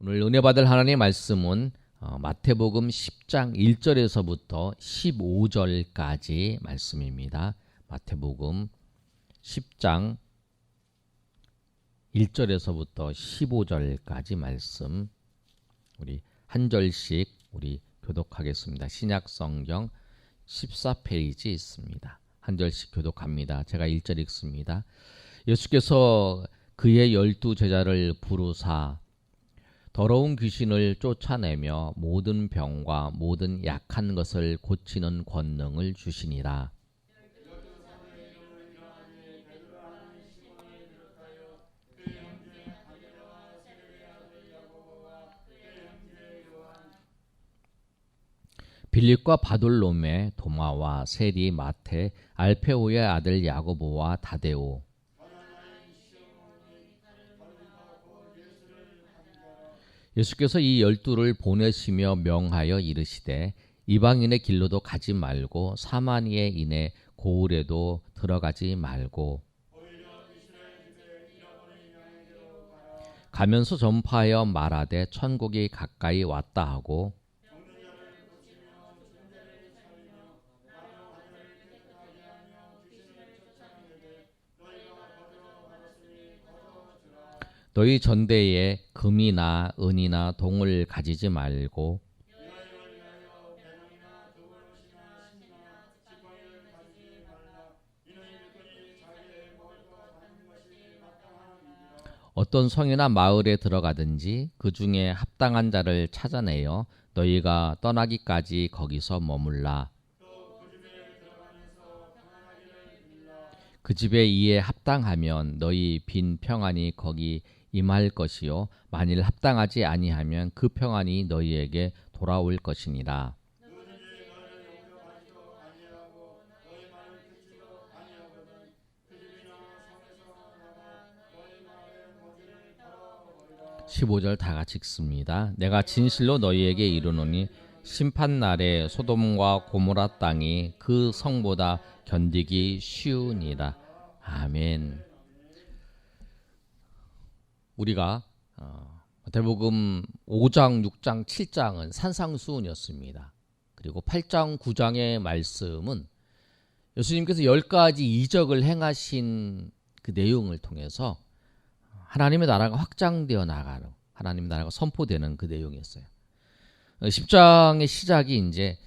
오늘 은혜 받을 하나님의 말씀은 마태복음 10장 1절에서부터 15절까지 말씀입니다. 마태복음 10장 1절에서부터 15절까지 말씀, 우리 한 절씩 우리 교독하겠습니다. 신약성경 14페이지 있습니다. 한 절씩 교독합니다. 제가 1절 읽습니다. 예수께서 그의 12 제자를 부르사 더러운 귀신을 쫓아내며 모든 병과 모든 약한 것을 고치는 권능을 주시니라. 빌립과 바돌로메, 도마와 세리, 마테, 알페오의 아들 야고보와 다데오, 예수께서 이 12를 보내시며 명하여 이르시되 이방인의 길로도 가지 말고 사마리아에 인해 고을에도 들어가지 말고 가면서 전파하여 말하되 천국이 가까이 왔다 하고 너희 전대에 금이나 은이나 동을 가지지 말고 어떤 성이나 마을에 들어가든지 그 중에 합당한 자를 찾아내어 너희가 떠나기까지 거기서 머물라. 그 집에 이에 합당하면 너희 빈 평안이 거기 임할 것이요 만일 합당하지 아니하면 그 평안이 너희에게 돌아올 것이니라. 15절 다 같이 읽습니다. 내가 진실로 너희에게 이르노니 심판날에 소돔과 고모라 땅이 그 성보다 견디기 쉬우니라. 아멘. 우리가 마태복음 5장, 6장, 7장은 산상수훈이었습니다. 그리고 8장, 9장의 말씀은 예수님께서 10가지 이적을 행하신 그 내용을 통해서 하나님의 나라가 확장되어 나가는, 하나님의 나라가 선포되는 그 내용이었어요. 10장의 시작이 이제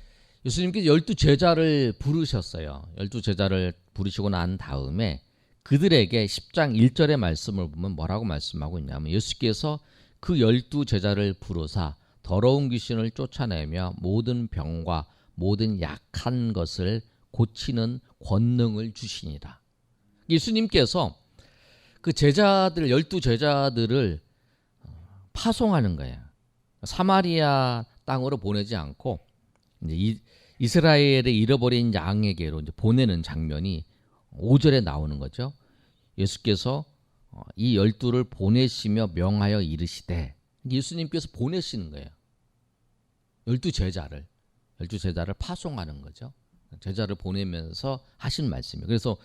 예수님께서 12 제자를 부르셨어요. 12 제자를 부르시고 난 다음에 그들에게 10장 1절의 말씀을 보면 뭐라고 말씀하고 있냐면 예수께서 그 12 제자를 부르사 더러운 귀신을 쫓아내며 모든 병과 모든 약한 것을 고치는 권능을 주시니라. 예수님께서 그 제자들 12 제자들을 파송하는 거예요. 사마리아 땅으로 보내지 않고 이제 이스라엘의 잃어버린 양에게로 이제 보내는 장면이 5절에 나오는 거죠. 예수께서 이 12를 보내시며 명하여 이르시되, 예수님께서 보내시는 거예요. 12 제자를 파송하는 거죠. 제자를 보내면서 하신 말씀이에요. 그래서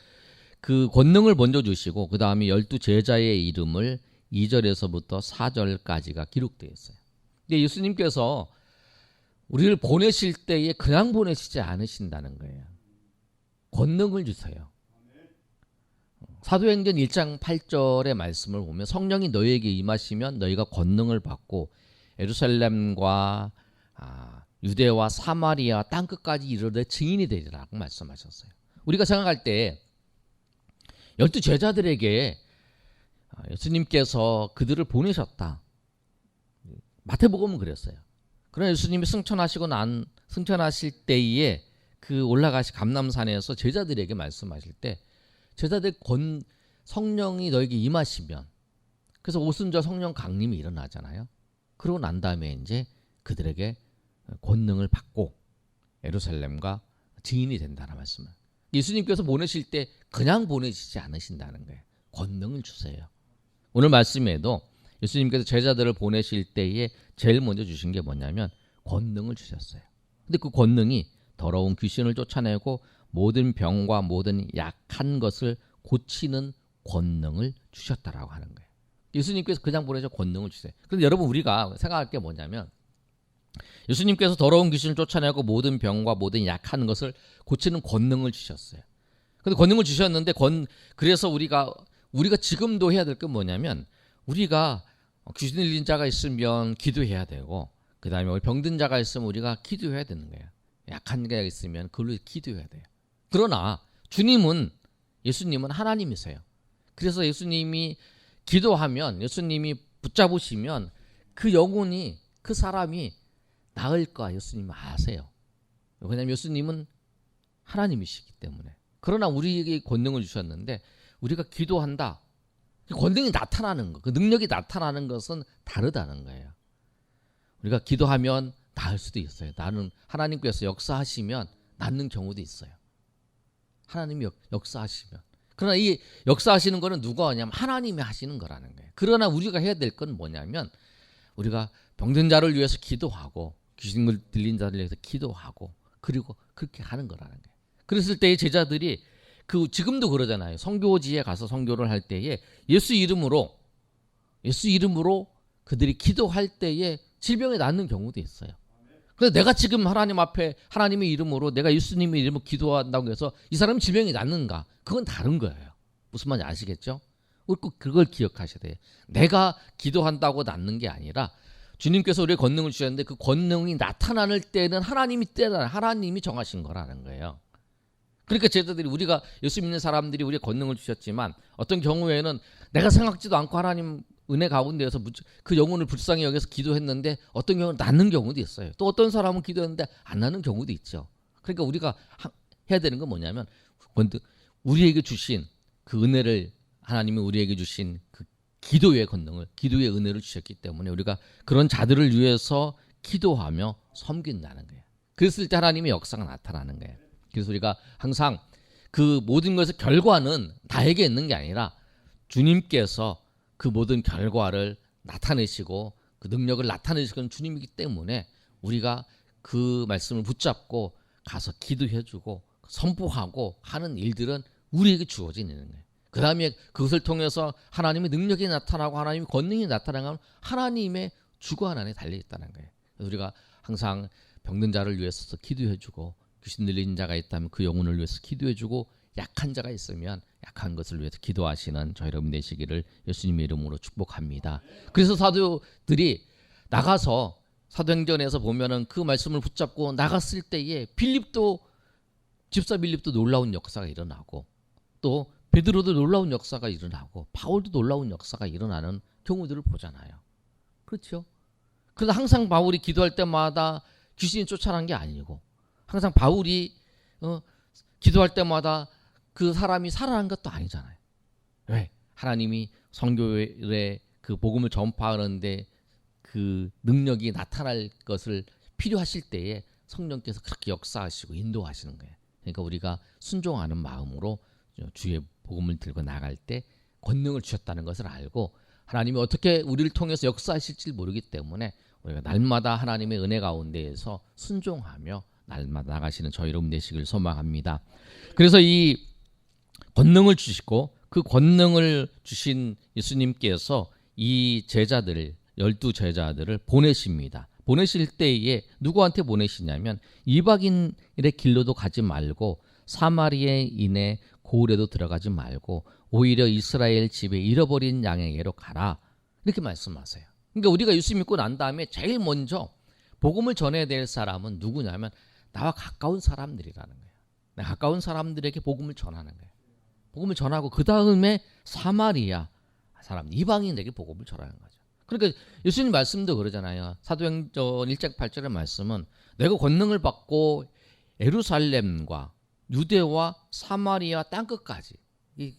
그 권능을 먼저 주시고 그 다음에 12 제자의 이름을 2절에서부터 4절까지가 기록되어 있어요. 근데 예수님께서 우리를 보내실 때에 그냥 보내시지 않으신다는 거예요. 권능을 주세요. 사도행전 1장 8절의 말씀을 보면 성령이 너희에게 임하시면 너희가 권능을 받고 예루살렘과 유대와 사마리아 땅끝까지 이르러 증인이 되리라고 말씀하셨어요. 우리가 생각할 때 12 제자들에게 예수님께서 그들을 보내셨다. 마태복음은 그랬어요. 그러나 예수님이 승천하실 때에 그 올라가시 감람산에서 제자들에게 말씀하실 때 제자들 성령이 너에게 임하시면, 그래서 오순절 성령 강림이 일어나잖아요. 그러고 난 다음에 이제 그들에게 권능을 받고 예루살렘과 증인이 된다는 말씀을. 예수님께서 보내실 때 그냥 보내시지 않으신다는 거예요. 권능을 주세요. 오늘 말씀에도 예수님께서 제자들을 보내실 때에 제일 먼저 주신 게 뭐냐면 권능을 주셨어요. 근데 그 권능이 더러운 귀신을 쫓아내고 모든 병과 모든 약한 것을 고치는 권능을 주셨다라고 하는 거예요. 예수님께서 그냥 보내셔 권능을 주세요. 그런데 여러분 우리가 생각할 게 뭐냐면 예수님께서 더러운 귀신을 쫓아내고 모든 병과 모든 약한 것을 고치는 권능을 주셨어요. 근데 권능을 주셨는데 그래서 우리가 지금도 해야 될 건 뭐냐면 우리가 귀신 들린 자가 있으면 기도해야 되고 그다음에 병든 자가 있으면 우리가 기도해야 되는 거예요. 약한 자가 있으면 그걸로 기도해야 돼요. 그러나 예수님은 하나님이세요. 그래서 예수님이 기도하면 예수님이 붙잡으시면 그 영혼이 그 사람이 나을 거 예수님은 아세요. 왜냐하면 예수님은 하나님이시기 때문에. 그러나 우리에게 권능을 주셨는데 우리가 기도한다. 그 권능이 나타나는 것, 그 능력이 나타나는 것은 다르다는 거예요. 우리가 기도하면 나을 수도 있어요. 나는 하나님께서 역사하시면 낫는 경우도 있어요. 하나님이 역사하시면. 그러나 이 역사하시는 거는 누가 하냐면 하나님이 하시는 거라는 거예요. 그러나 우리가 해야 될 건 뭐냐면 우리가 병든 자를 위해서 기도하고 귀신 들린 자를 위해서 기도하고 그리고 그렇게 하는 거라는 거예요. 그랬을 때의 제자들이 지금도 그러잖아요. 선교지에 가서 선교를 할 때에 예수 이름으로 그들이 기도할 때에 질병이 낫는 경우도 있어요. 그래서 내가 지금 하나님 앞에 하나님의 이름으로 내가 예수님의 이름으로 기도한다고 해서 이 사람이 질병이 낫는가? 그건 다른 거예요. 무슨 말인지 아시겠죠? 꼭 그걸 기억하셔야 돼요. 내가 기도한다고 낫는 게 아니라 주님께서 우리의 권능을 주셨는데 그 권능이 나타날 때는 하나님이 정하신 거라는 거예요. 그러니까 제자들이 우리가 예수 믿는 사람들이 우리의 권능을 주셨지만 어떤 경우에는 내가 생각지도 않고 하나님 은혜 가운데에서 그 영혼을 불쌍히 여겨서 기도했는데 어떤 경우는 낫는 경우도 있어요. 또 어떤 사람은 기도했는데 안 낫는 경우도 있죠. 그러니까 우리가 해야 되는 건 뭐냐면 우리에게 주신 그 은혜를 하나님이 우리에게 주신 그 기도의 권능을 기도의 은혜를 주셨기 때문에 우리가 그런 자들을 위해서 기도하며 섬긴다는 거예요. 그랬을 때 하나님의 역사가 나타나는 거예요. 그래서 우리가 항상 그 모든 것의 결과는 나에게 있는 게 아니라 주님께서 그 모든 결과를 나타내시고 그 능력을 나타내시는 주님이기 때문에 우리가 그 말씀을 붙잡고 가서 기도해주고 선포하고 하는 일들은 우리에게 주어지는 거예요. 그 다음에 그것을 통해서 하나님의 능력이 나타나고 하나님의 권능이 나타나면 하나님의 주관 안에 달려있다는 거예요. 그래서 우리가 항상 병든 자를 위해서 기도해주고 귀신 들린 자가 있다면 그 영혼을 위해서 기도해주고 약한 자가 있으면 약한 것을 위해서 기도하시는 저희 여러분 되시기를 예수님의 이름으로 축복합니다. 그래서 사도들이 나가서 사도행전에서 보면은 그 말씀을 붙잡고 나갔을 때에 집사 빌립도 놀라운 역사가 일어나고 또 베드로도 놀라운 역사가 일어나고 바울도 놀라운 역사가 일어나는 경우들을 보잖아요. 그렇죠? 그래서 항상 바울이 기도할 때마다 귀신이 쫓아난 게 아니고 항상 바울이 기도할 때마다 그 사람이 살아난 것도 아니잖아요. 왜? 하나님이 선교의 그 복음을 전파하는데 그 능력이 나타날 것을 필요하실 때에 성령께서 그렇게 역사하시고 인도하시는 거예요. 그러니까 우리가 순종하는 마음으로 주의 복음을 들고 나갈 때 권능을 주셨다는 것을 알고 하나님이 어떻게 우리를 통해서 역사하실지 모르기 때문에 우리가 날마다 하나님의 은혜 가운데에서 순종하며 날마다 나가시는 저희 여러분 되시길 소망합니다. 그래서 이 권능을 주시고 그 권능을 주신 예수님께서 이 제자들을 12제자들을 보내십니다. 보내실 때에 누구한테 보내시냐면 이방인의 길로도 가지 말고 사마리아인의 고을에도 들어가지 말고 오히려 이스라엘 집에 잃어버린 양에게로 가라. 이렇게 말씀하세요. 그러니까 우리가 예수 믿고 난 다음에 제일 먼저 복음을 전해야 될 사람은 누구냐면 나와 가까운 사람들이라는 거예요. 가까운 사람들에게 복음을 전하는 거예요. 복음을 전하고 그 다음에 사마리아 사람 이방인에게 복음을 전하는 거죠. 그러니까 예수님 말씀도 그러잖아요. 사도행전 1장 8절의 말씀은 내가 권능을 받고 예루살렘과 유대와 사마리아 땅끝까지 이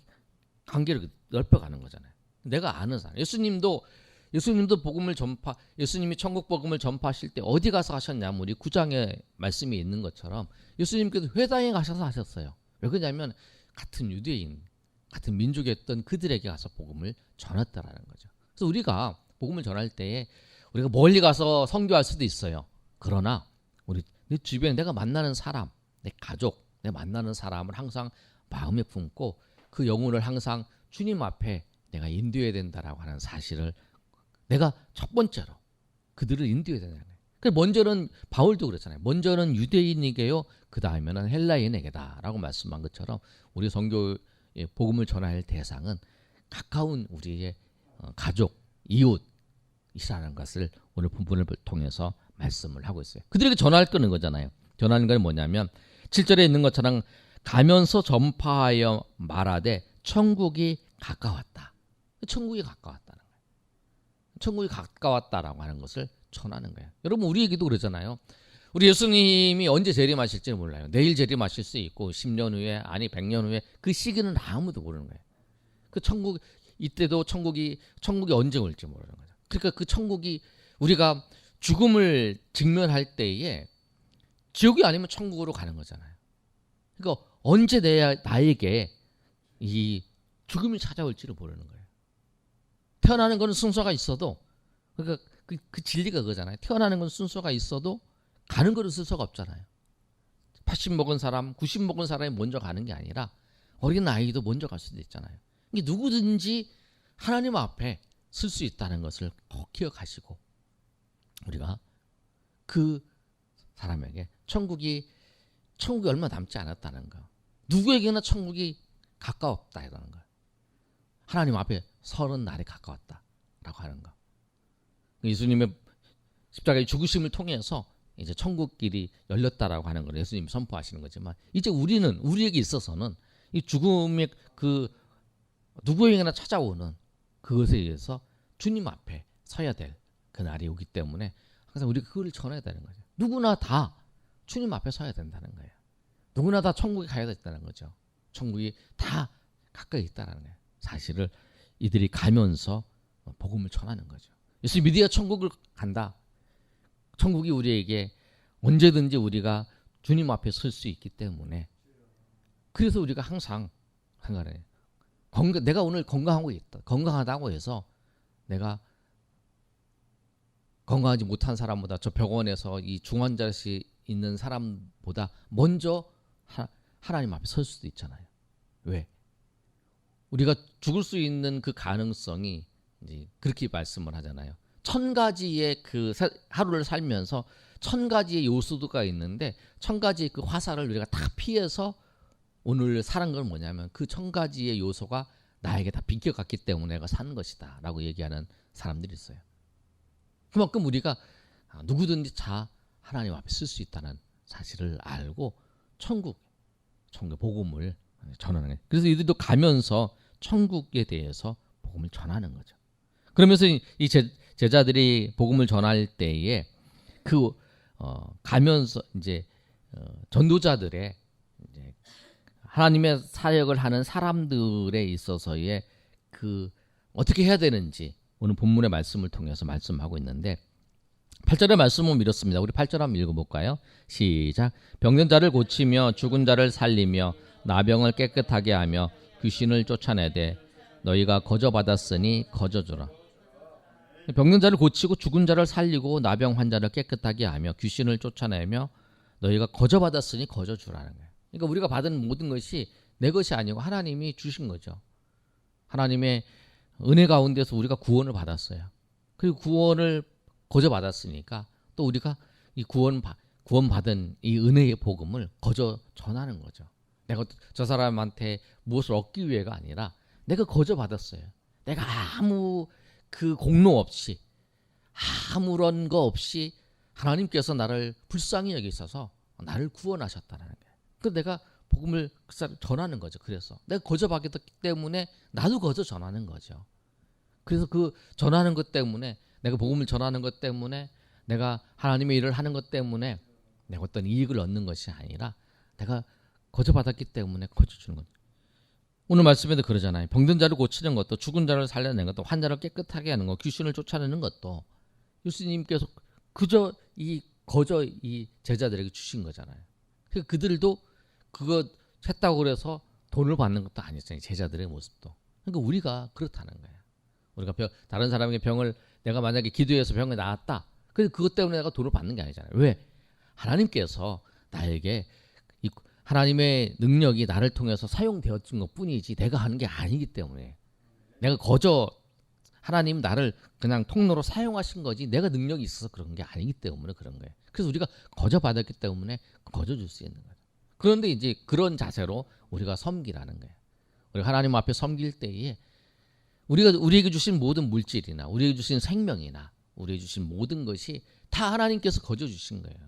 관계를 넓혀가는 거잖아요. 내가 아는 사람. 예수님도 복음을 예수님이 천국 복음을 전파하실 때 어디 가서 하셨냐면 우리 9장에 말씀이 있는 것처럼 예수님께서 회당에 가셔서 하셨어요. 왜 그러냐면 같은 유대인, 같은 민족이었던 그들에게 가서 복음을 전했다라는 거죠. 그래서 우리가 복음을 전할 때에 우리가 멀리 가서 선교할 수도 있어요. 그러나 내 주변에 내가 만나는 사람, 내 가족, 내 만나는 사람을 항상 마음에 품고 그 영혼을 항상 주님 앞에 내가 인도해야 된다라고 하는 사실을 내가 첫 번째로 그들을 인도해야 된다는 거예요. 그래서 먼저는 바울도 그랬잖아요. 먼저는 유대인에게요, 그 다음에는 헬라인에게다라고 말씀한 것처럼 우리 선교의 복음을 전할 대상은 가까운 우리의 가족, 이웃이라는 것을 오늘 본문을 통해서 말씀을 하고 있어요. 그들에게 전할 거는 거잖아요. 전하는 건 뭐냐면 7절에 있는 것처럼 가면서 전파하여 말하되 천국이 가까웠다. 천국이 가까웠다는 거예요. 천국이 가까웠다라고 하는 것을 전하는 거예요. 여러분 우리에게도 그러잖아요. 우리 예수님이 언제 재림하실지 몰라요. 내일 재림하실 수 있고 10년 후에 아니 100년 후에 그 시기는 아무도 모르는 거예요. 그 천국 이때도 천국이 언제 올지 모르는 거죠. 그러니까 그 천국이 우리가 죽음을 직면할 때에 지옥이 아니면 천국으로 가는 거잖아요. 그러니까 언제 나에게 이 죽음이 찾아올지를 모르는 거예요. 태어나는 건 순서가 있어도 그러니까 그 진리가 그거잖아요. 태어나는 건 순서가 있어도 가는 거는 순서가 없잖아요. 80 먹은 사람, 90 먹은 사람이 먼저 가는 게 아니라 어린 아이도 먼저 갈 수도 있잖아요. 이게 누구든지 하나님 앞에 설 수 있다는 것을 꼭 기억하시고 우리가 그 사람에게 천국이 얼마 남지 않았다는 거, 누구에게나 천국이 가까웠다 이라는 거, 하나님 앞에 서는 날이 가까웠다라고 하는 거. 예수님의 십자가의 죽으심을 통해서 이제 천국 길이 열렸다라고 하는 걸 예수님이 선포하시는 거지만 이제 우리에게 있어서는 이 죽음의 그 누구에게나 찾아오는 그것에 의해서 주님 앞에 서야 될 그 날이 오기 때문에 항상 우리가 그걸 전해야 되는 거죠. 누구나 다 주님 앞에 서야 된다는 거예요. 누구나 다 천국에 가야 된다는 거죠. 천국이 다 가까이 있다는 거예요. 사실을 이들이 가면서 복음을 전하는 거죠. 예수 믿어야 천국을 간다. 천국이 우리에게 언제든지 우리가 주님 앞에 설 수 있기 때문에 그래서 우리가 항상 한가래 내가 오늘 건강하고 있다. 건강하다고 해서 내가 건강하지 못한 사람보다 저 병원에서 이 중환자실 있는 사람보다 먼저 하나님 앞에 설 수도 있잖아요. 왜? 우리가 죽을 수 있는 그 가능성이 이제 그렇게 말씀을 하잖아요. 1000가지의 그 하루를 살면서 1000가지의 요소가 있는데 1000가지의 그 화살을 우리가 다 피해서 오늘 사는 건 뭐냐면 그 1000가지의 요소가 나에게 다 비껴갔기 때문에 내가 사는 것이다 라고 얘기하는 사람들이 있어요. 그만큼 우리가 누구든지 다 하나님 앞에 쓸 수 있다는 사실을 알고 천국의 복음을 전하는 거예요. 그래서 이들도 가면서 천국에 대해서 복음을 전하는 거죠. 그러면서 이 제자들이 복음을 전할 때에 가면서 이제 전도자들의 이제 하나님의 사역을 하는 사람들에 있어서의 그 어떻게 해야 되는지 오늘 본문의 말씀을 통해서 말씀하고 있는데 8절의 말씀은 이렇습니다. 우리 8절 한번 읽어볼까요? 시작. 병든 자를 고치며 죽은 자를 살리며 나병을 깨끗하게 하며 귀신을 쫓아내되 너희가 거저받았으니 거저주라. 병든 자를 고치고 죽은 자를 살리고 나병 환자를 깨끗하게 하며 귀신을 쫓아내며 너희가 거저받았으니 거저주라는 거예요. 그러니까 우리가 받은 모든 것이 내 것이 아니고 하나님이 주신 거죠. 하나님의 은혜 가운데서 우리가 구원을 받았어요. 그리고 구원을 거저 받았으니까 또 우리가 이 구원받은 이 은혜의 복음을 거저 전하는 거죠. 내가 저 사람한테 무엇을 얻기 위해가 아니라 내가 거저 받았어요. 내가 아무 그 공로 없이 아무런 거 없이 하나님께서 나를 불쌍히 여기셔서 나를 구원하셨다는 거예요. 그래서 내가 복음을 전하는 거죠. 그래서 내가 거저 받기 때문에 나도 거저 전하는 거죠. 그래서 그 전하는 것 때문에 내가 복음을 전하는 것 때문에 내가 하나님의 일을 하는 것 때문에 내가 어떤 이익을 얻는 것이 아니라 내가 거저 받았기 때문에 거저 주는 거죠. 오늘 말씀에도 그러잖아요. 병든 자를 고치는 것도 죽은 자를 살려내는 것도 환자를 깨끗하게 하는 것 귀신을 쫓아내는 것도 예수님께서 그저 이 제자들에게 주신 거잖아요. 그러니까 그들도 그거 했다고 그래서 돈을 받는 것도 아니었잖아요. 제자들의 모습도. 그러니까 우리가 그렇다는 거예요. 우리가 다른 사람에게 병을 내가 만약에 기도해서 병을 나았다. 그래서 그것 때문에 내가 돈을 받는 게 아니잖아요. 왜? 하나님께서 나에게 하나님의 능력이 나를 통해서 사용되었던 것 뿐이지 내가 하는 게 아니기 때문에 내가 거저 하나님 나를 그냥 통로로 사용하신 거지 내가 능력이 있어서 그런 게 아니기 때문에 그런 거예요. 그래서 우리가 거저 받았기 때문에 거저 줄 수 있는 거예요. 그런데 이제 그런 자세로 우리가 섬기라는 거예요. 우리가 하나님 앞에 섬길 때에 우리에게 주신 모든 물질이나 우리에게 주신 생명이나 우리에게 주신 모든 것이 다 하나님께서 거저 주신 거예요.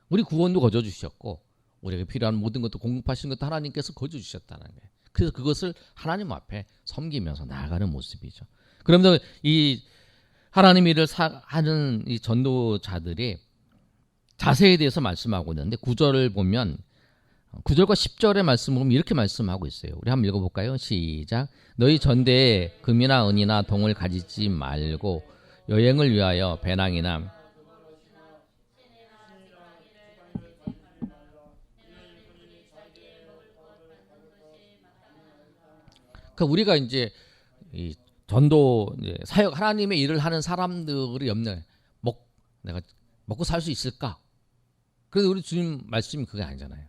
우리 구원도 거저 주셨고 우리에게 필요한 모든 것도 공급하신 것도 하나님께서 거저 주셨다는 거예요. 그래서 그것을 하나님 앞에 섬기면서 나아가는 모습이죠. 그러면서 이 하나님 일을 하는 이 전도자들이 자세에 대해서 말씀하고 있는데 9절을 보면 9절과 10절의 말씀을 보면 이렇게 말씀하고 있어요. 우리 한번 읽어볼까요? 시작. 너희 전대에 금이나 은이나 동을 가지지 말고 여행을 위하여 배낭이나 그러니까 우리가 이제 이 전도 이제 사역 하나님의 일을 하는 사람들의 염려에 내가 먹고 살 수 있을까? 그래서 우리 주님 말씀이 그게 아니잖아요.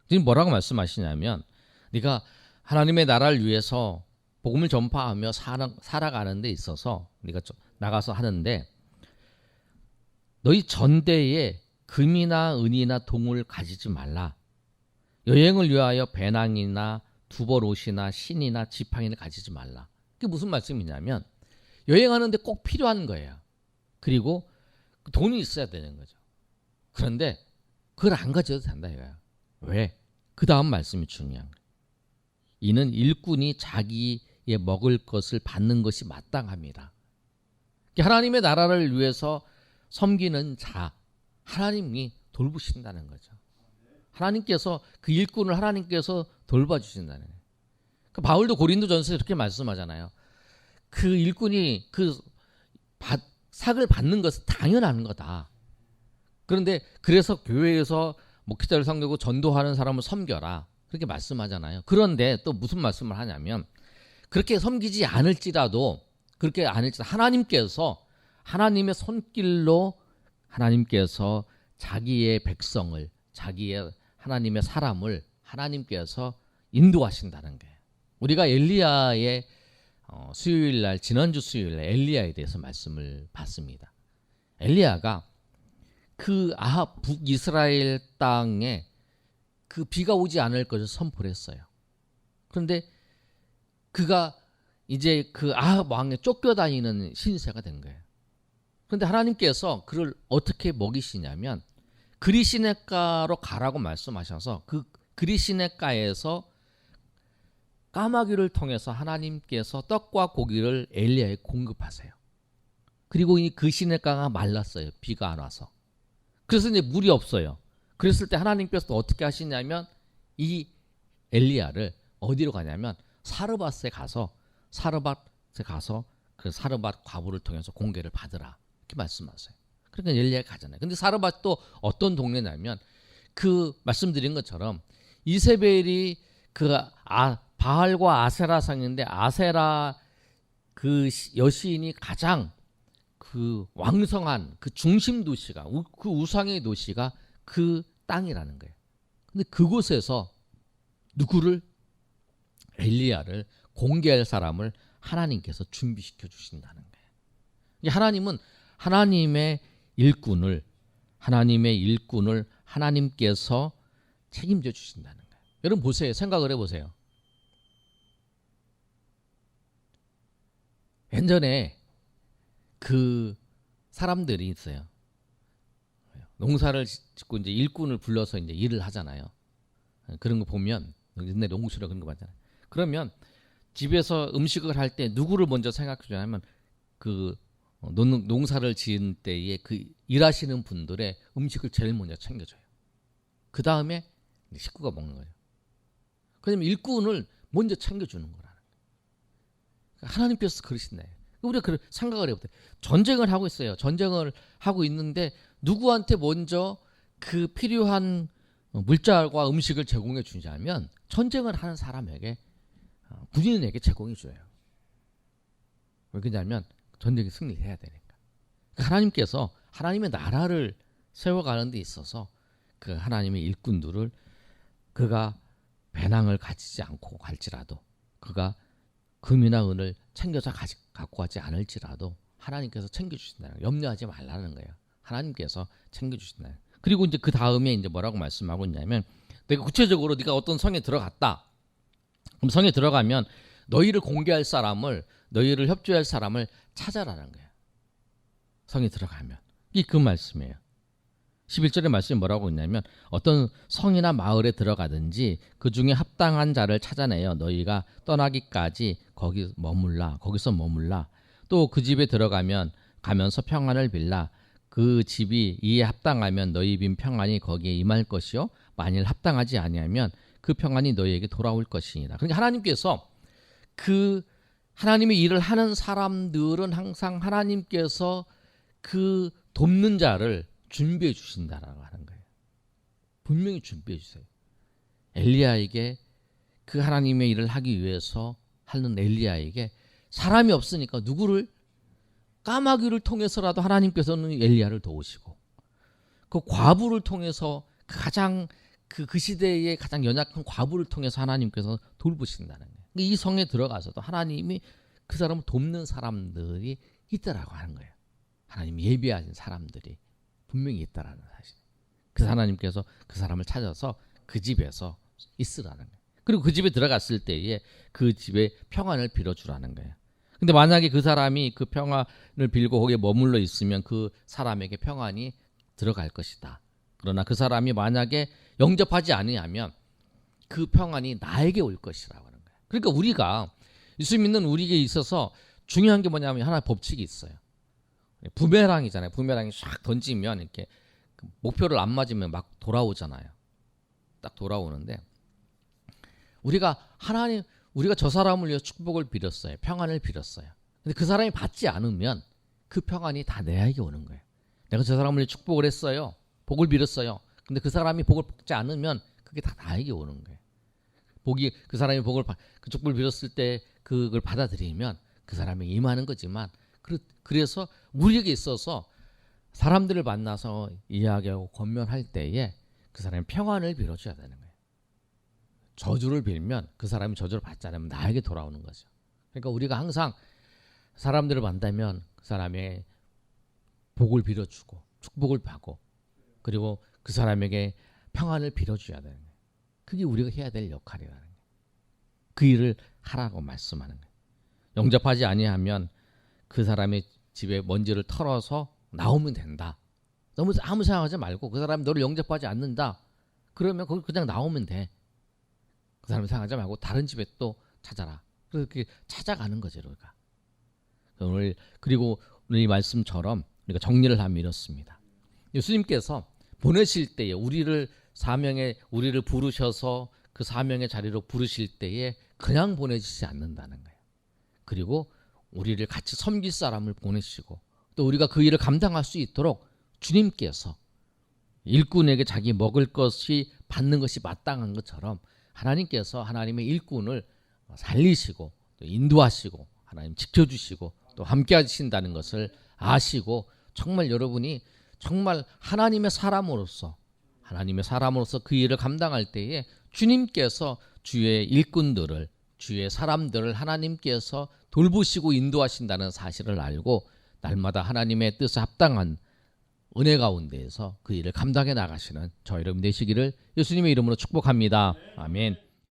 주님 뭐라고 말씀하시냐면 네가 하나님의 나라를 위해서 복음을 전파하며 살아가는 데 있어서 네가 나가서 하는데 너희 전대에 금이나 은이나 동을 가지지 말라. 여행을 위하여 배낭이나 두벌옷이나 신이나 지팡이를 가지지 말라. 그게 무슨 말씀이냐면 여행하는데 꼭 필요한 거예요. 그리고 돈이 있어야 되는 거죠. 그런데 그걸 안 가져도 된다 이거야. 왜? 그 다음 말씀이 중요한 거예요. 이는 일꾼이 자기의 먹을 것을 받는 것이 마땅합니다. 하나님의 나라를 위해서 섬기는 자, 하나님이 돌보신다는 거죠. 하나님께서 그 일꾼을 하나님께서 돌봐주신다는 거예요. 그 바울도 고린도전서에 이렇게 말씀하잖아요. 그 일꾼이 그 삭을 받는 것은 당연한 거다. 그런데 그래서 교회에서 목회자를 섬기고 전도하는 사람을 섬겨라. 그렇게 말씀하잖아요. 그런데 또 무슨 말씀을 하냐면 그렇게 섬기지 않을지라도 하나님께서 하나님의 손길로 하나님께서 자기의 백성을 자기의 하나님의 사람을 하나님께서 인도하신다는 거예요. 우리가 엘리야의 수요일날 지난주 수요일날 엘리야에 대해서 말씀을 받습니다. 엘리야가 그 아합 북이스라엘 땅에 그 비가 오지 않을 것을 선포를 했어요. 그런데 그가 이제 그 아합 왕에 쫓겨다니는 신세가 된 거예요. 그런데 하나님께서 그를 어떻게 먹이시냐면 그리시네가로 가라고 말씀하셔서 그 그리시네가에서 까마귀를 통해서 하나님께서 떡과 고기를 엘리야에 공급하세요. 그리고 이 그리시네가가 말랐어요. 비가 안 와서. 그래서 이제 물이 없어요. 그랬을 때 하나님께서 어떻게 하시냐면 이 엘리야를 어디로 가냐면 사르밧에 가서 그 사르밧 과부를 통해서 공개를 받으라 이렇게 말씀하세요. 그러니까 엘리야가 가잖아요. 근데 사르밧도 어떤 동네냐면 그 말씀드린 것처럼 이세벨이 그 바알과 아세라상인데 아세라 그 여신이 가장 그 왕성한 그 중심 도시가 그 우상의 도시가 그 땅이라는 거예요. 근데 그곳에서 누구를 엘리야를 공개할 사람을 하나님께서 준비시켜 주신다는 거예요. 하나님은 하나님의 일꾼을 하나님께서 책임져 주신다는 거예요. 여러분 보세요. 생각을 해보세요. 예전에 그 사람들이 있어요. 농사를 짓고 이제 일꾼을 불러서 이제 일을 하잖아요. 그런 거 보면 옛날에 농수라 그런 거 봤잖아요. 그러면 집에서 음식을 할 때 누구를 먼저 생각해 주냐면 그 농사를 지은 때에 그 일하시는 분들의 음식을 제일 먼저 챙겨줘요. 그 다음에 식구가 먹는 거예요. 왜냐면 일꾼을 먼저 챙겨주는 거라는 거예요. 하나님께서 그러신다. 우리가 그 생각을 해보세요. 전쟁을 하고 있어요. 전쟁을 하고 있는데 누구한테 먼저 그 필요한 물자와 음식을 제공해 주냐면 전쟁을 하는 사람에게 군인에게 제공해 줘요. 왜 그러냐면 전쟁에 승리해야 되니까. 하나님께서 하나님의 나라를 세워가는 데 있어서 그 하나님의 일꾼들을 그가 배낭을 가지지 않고 갈지라도 그가 금이나 은을 챙겨서 갖고 가지 않을지라도 하나님께서 챙겨주신다는 거예요. 염려하지 말라는 거예요. 하나님께서 챙겨주신다는 거예요. 그리고 이제 그 다음에 이제 뭐라고 말씀하고 있냐면, 내가 구체적으로 네가 어떤 성에 들어갔다. 그럼 성에 들어가면 너희를 공개할 사람을, 너희를 협조할 사람을 찾아라는 거예요. 성에 들어가면. 이게 그 말씀이에요. 11절의 말씀이 뭐라고 있냐면, 어떤 성이나 마을에 들어가든지 그 중에 합당한 자를 찾아내어 너희가 떠나기까지 거기서 머물라. 또 그 집에 가면서 평안을 빌라. 그 집이 이에 합당하면 너희 빈 평안이 거기에 임할 것이요, 만일 합당하지 아니하면 그 평안이 너희에게 돌아올 것이니라. 그러니까 하나님께서 그 하나님의 일을 하는 사람들은 항상 하나님께서 그 돕는 자를 준비해 주신다라고 하는 거예요. 분명히 준비해 주세요. 엘리야에게, 그 하나님의 일을 하기 위해서 하는 엘리야에게 사람이 없으니까 누구를, 까마귀를 통해서라도 하나님께서는 엘리야를 도우시고, 그 과부를 통해서 가장 그 시대의 가장 연약한 과부를 통해서 하나님께서 돌보신다는 거예요. 이 성에 들어가서도 하나님이 그 사람을 돕는 사람들이 있다라고 하는 거예요. 하나님이 예비하신 사람들이 분명히 있다라는 사실. 그 하나님께서 그 사람을 찾아서 그 집에서 있으라는 거예요. 그리고 그 집에 들어갔을 때에 그 집에 평안을 빌어주라는 거예요. 근데 만약에 그 사람이 그 평안을 빌고 거기에 머물러 있으면 그 사람에게 평안이 들어갈 것이다. 그러나 그 사람이 만약에 영접하지 않으면 그 평안이 나에게 올 것이라고 하는 거예요. 그러니까 우리가, 예수 믿는 우리에게 있어서 중요한 게 뭐냐면 하나의 법칙이 있어요. 부메랑이잖아요. 부메랑이 샥 던지면 이렇게 목표를 안 맞으면 막 돌아오잖아요. 딱 돌아오는데, 우리가 저 사람을 위해서 축복을 빌었어요. 평안을 빌었어요. 근데 그 사람이 받지 않으면 그 평안이 다 내게 오는 거예요. 내가 저 사람을 위해 축복을 했어요. 복을 빌었어요. 근데 그 사람이 복을 받지 않으면 그게 다 나에게 오는 거예요. 그 사람이 그 축복을 빌었을 때 그걸 받아들이면 그 사람에게 임하는 거지만, 그래서 우리에게 있어서 사람들을 만나서 이야기하고 권면할 때에 그 사람이 평안을 빌어줘야 되는 거예요. 저주를 빌면 그 사람이 저주를 받지 않으면 나에게 돌아오는 거죠. 그러니까 우리가 항상 사람들을 만나면 그 사람의 복을 빌어주고 축복을 받고, 그리고 그 사람에게 평안을 빌어줘야 되는 거예요. 그게 우리가 해야 될 역할이라는 거예요. 그 일을 하라고 말씀하는 거예요. 영접하지 아니하면 그 사람의 집에 먼지를 털어서 나오면 된다. 너무 아무 생각하지 말고, 그 사람이 너를 영접하지 않는다. 그러면 거기 그냥 나오면 돼. 그 사람이 생각하지 말고 다른 집에 또 찾아라. 그렇게 찾아가는 거죠, 우리가. 그리고 오늘 이 말씀처럼 우리가 정리를 하면 이렇습니다. 예수님께서 보내실 때에 우리를 부르셔서 그 사명의 자리로 부르실 때에 그냥 보내시지 않는다는 거예요. 그리고 우리를 같이 섬길 사람을 보내시고, 또 우리가 그 일을 감당할 수 있도록 주님께서 일꾼에게 자기 먹을 것이 받는 것이 마땅한 것처럼 하나님께서 하나님의 일꾼을 살리시고 또 인도하시고 하나님 지켜주시고 또 함께 하신다는 것을 아시고, 정말 여러분이 정말 하나님의 사람으로서 그 일을 감당할 때에 주님께서 주의 일꾼들을, 주의 사람들을 하나님께서 돌보시고 인도하신다는 사실을 알고 날마다 하나님의 뜻에 합당한 은혜 가운데에서 그 일을 감당해 나가시는 저 여러분 되시기를 예수님의 이름으로 축복합니다. 아멘.